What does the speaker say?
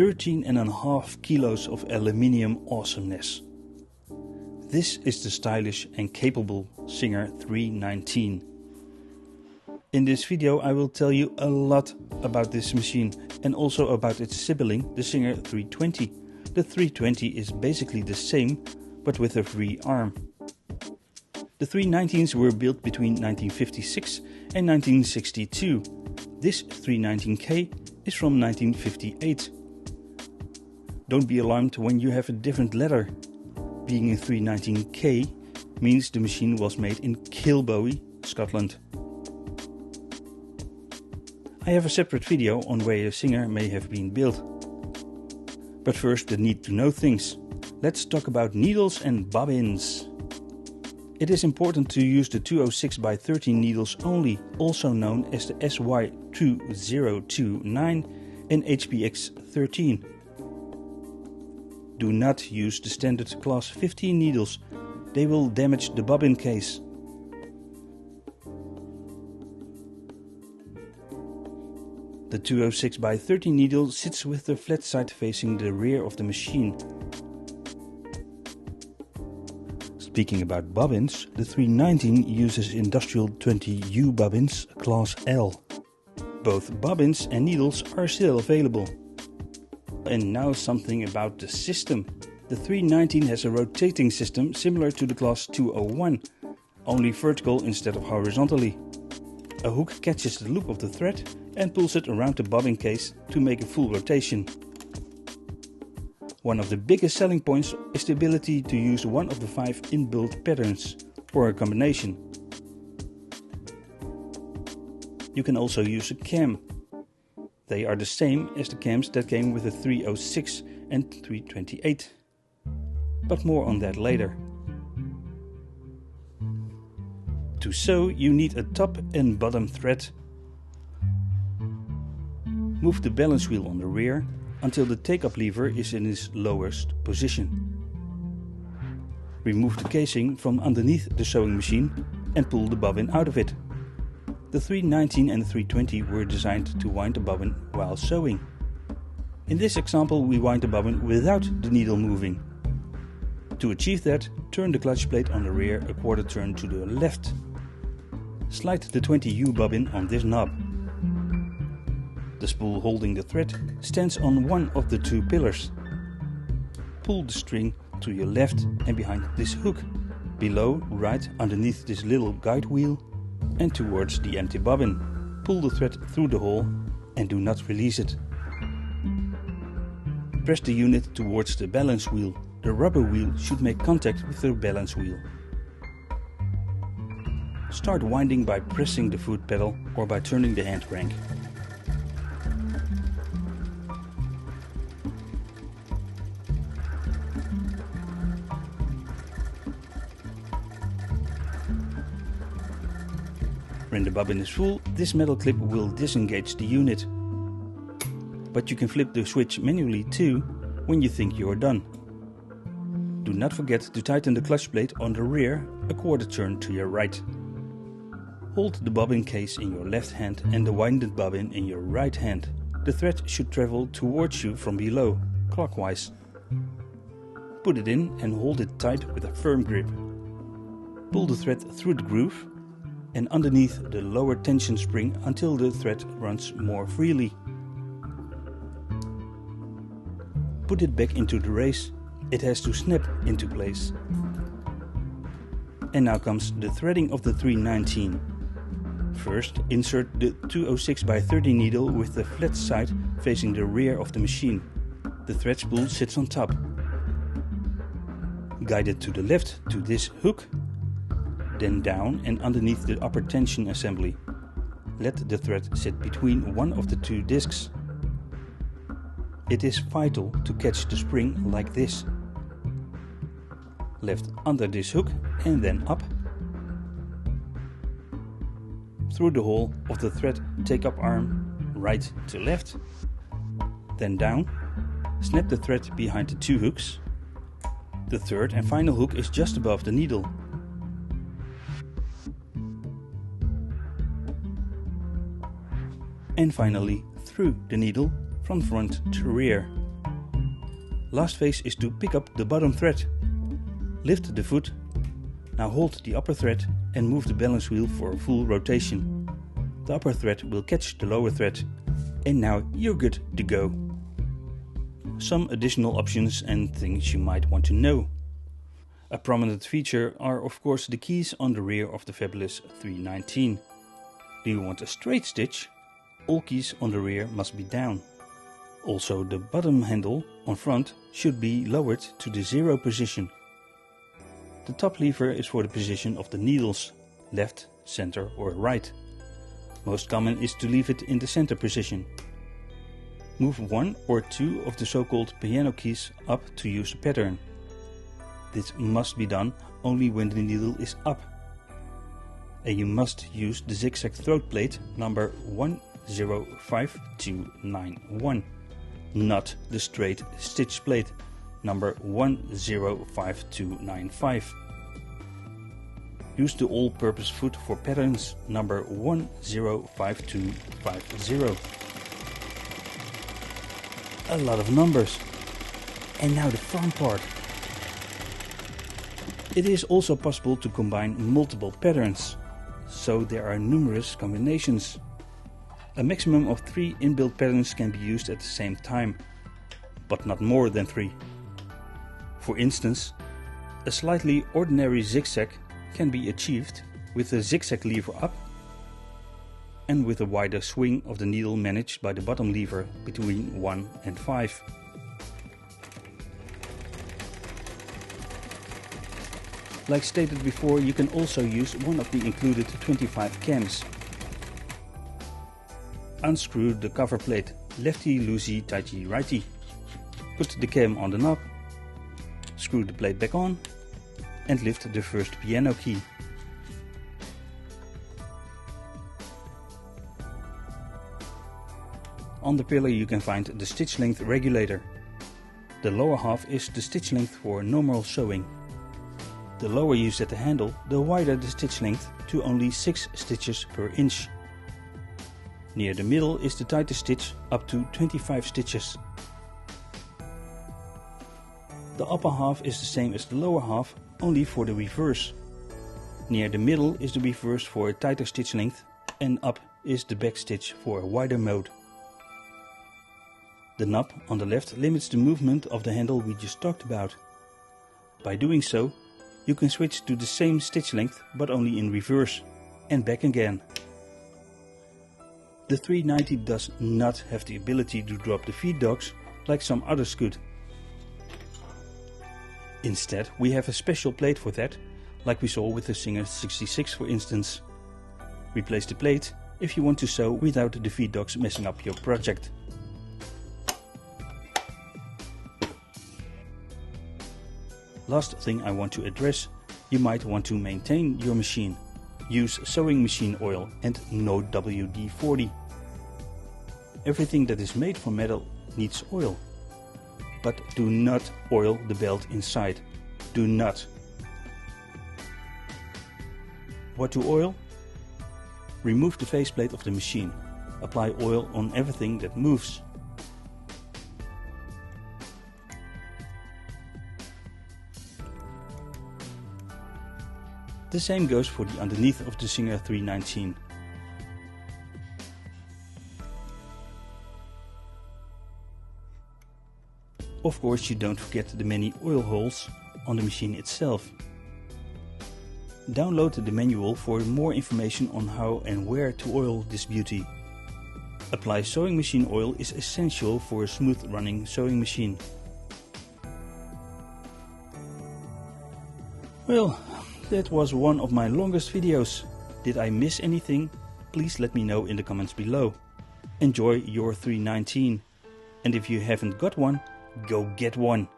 13.5 kilos of aluminium awesomeness. This is the stylish and capable Singer 319. In this video I will tell you a lot about this machine and also about its sibling, the Singer 320. The 320 is basically the same, but with a free arm. The 319s were built between 1956 and 1962. This 319K is from 1958. Don't be alarmed when you have a different letter. Being a 319K means the machine was made in Kilbowie, Scotland. I have a separate video on where a Singer may have been built. But first the need to know things. Let's talk about needles and bobbins. It is important to use the 206x13 needles only, also known as the SY2029 and HPX13. Do not use the standard class 15 needles, they will damage the bobbin case. The 206x13 needle sits with the flat side facing the rear of the machine. Speaking about bobbins, the 319 uses industrial 20U bobbins class L. Both bobbins and needles are still available. And now something about the system. The 319 has a rotating system similar to the class 201, only vertical instead of horizontally. A hook catches the loop of the thread and pulls it around the bobbin case to make a full rotation. One of the biggest selling points is the ability to use one of the 5 inbuilt patterns, or a combination. You can also use a cam. They are the same as the cams that came with the 306 and 328. But more on that later. To sew you need a top and bottom thread. Move the balance wheel on the rear until the take-up lever is in its lowest position. Remove the casing from underneath the sewing machine and pull the bobbin out of it. The 319 and the 320 were designed to wind the bobbin while sewing. In this example we wind the bobbin without the needle moving. To achieve that, turn the clutch plate on the rear a quarter turn to the left. Slide the 20U bobbin on this knob. The spool holding the thread stands on one of the 2 pillars. Pull the string to your left and behind this hook, below, right underneath this little guide wheel and towards the empty bobbin. Pull the thread through the hole and do not release it. Press the unit towards the balance wheel. The rubber wheel should make contact with the balance wheel. Start winding by pressing the foot pedal or by turning the hand crank. When the bobbin is full, this metal clip will disengage the unit. But you can flip the switch manually too when you think you are done. Do not forget to tighten the clutch plate on the rear a quarter turn to your right. Hold the bobbin case in your left hand and the winded bobbin in your right hand. The thread should travel towards you from below, clockwise. Put it in and hold it tight with a firm grip. Pull the thread through the groove and underneath the lower tension spring until the thread runs more freely. Put it back into the race. It has to snap into place. And now comes the threading of the 319. First, insert the 206x30 needle with the flat side facing the rear of the machine. The thread spool sits on top. Guide it to the left to this hook, then down and underneath the upper tension assembly. Let the thread sit between one of the 2 discs. It is vital to catch the spring like this. Left under this hook and then up. Through the hole of the thread take-up arm, right to left. Then down. Snap the thread behind the 2 hooks. The third and final hook is just above the needle. And finally through the needle from front to rear. Last phase is to pick up the bottom thread. Lift the foot, now hold the upper thread and move the balance wheel for a full rotation. The upper thread will catch the lower thread and now you're good to go. Some additional options and things you might want to know. A prominent feature are of course the keys on the rear of the fabulous 319. Do you want a straight stitch? All keys on the rear must be down. Also the bottom handle on front should be lowered to the 0 position. The top lever is for the position of the needles, left, center or right. Most common is to leave it in the center position. Move 1 or 2 of the so-called piano keys up to use the pattern. This must be done only when the needle is up. And you must use the zigzag throat plate number 105291, not the straight stitch plate number 105295. Use the all-purpose foot for patterns number 105250. A lot of numbers. And now the fun part. It is also possible to combine multiple patterns, so there are numerous combinations. A maximum of 3 inbuilt patterns can be used at the same time, but not more than 3. For instance, a slightly ordinary zigzag can be achieved with the zigzag lever up and with a wider swing of the needle managed by the bottom lever between 1 and 5. Like stated before, you can also use one of the included 25 cams. Unscrew the cover plate, lefty loosey tighty righty. Put the cam on the knob, screw the plate back on and lift the first piano key. On the pillar you can find the stitch length regulator. The lower half is the stitch length for normal sewing. The lower you set the handle, the wider the stitch length to only 6 stitches per inch. Near the middle is the tightest stitch up to 25 stitches. The upper half is the same as the lower half, only for the reverse. Near the middle is the reverse for a tighter stitch length and up is the back stitch for a wider mode. The knob on the left limits the movement of the handle we just talked about. By doing so, you can switch to the same stitch length but only in reverse and back again. The 390 does not have the ability to drop the feed dogs like some others could. Instead, we have a special plate for that, like we saw with the Singer 66 for instance. Replace the plate if you want to sew without the feed dogs messing up your project. Last thing I want to address, you might want to maintain your machine. Use sewing machine oil and no WD-40. Everything that is made from metal needs oil. But do not oil the belt inside. Do not. What to oil? Remove the faceplate of the machine. Apply oil on everything that moves. The same goes for the underneath of the Singer 319. Of course, you don't forget the many oil holes on the machine itself. Download the manual for more information on how and where to oil this beauty. Apply sewing machine oil is essential for a smooth running sewing machine. Well, that was one of my longest videos. Did I miss anything? Please let me know in the comments below. Enjoy your 319. And if you haven't got one, go get one.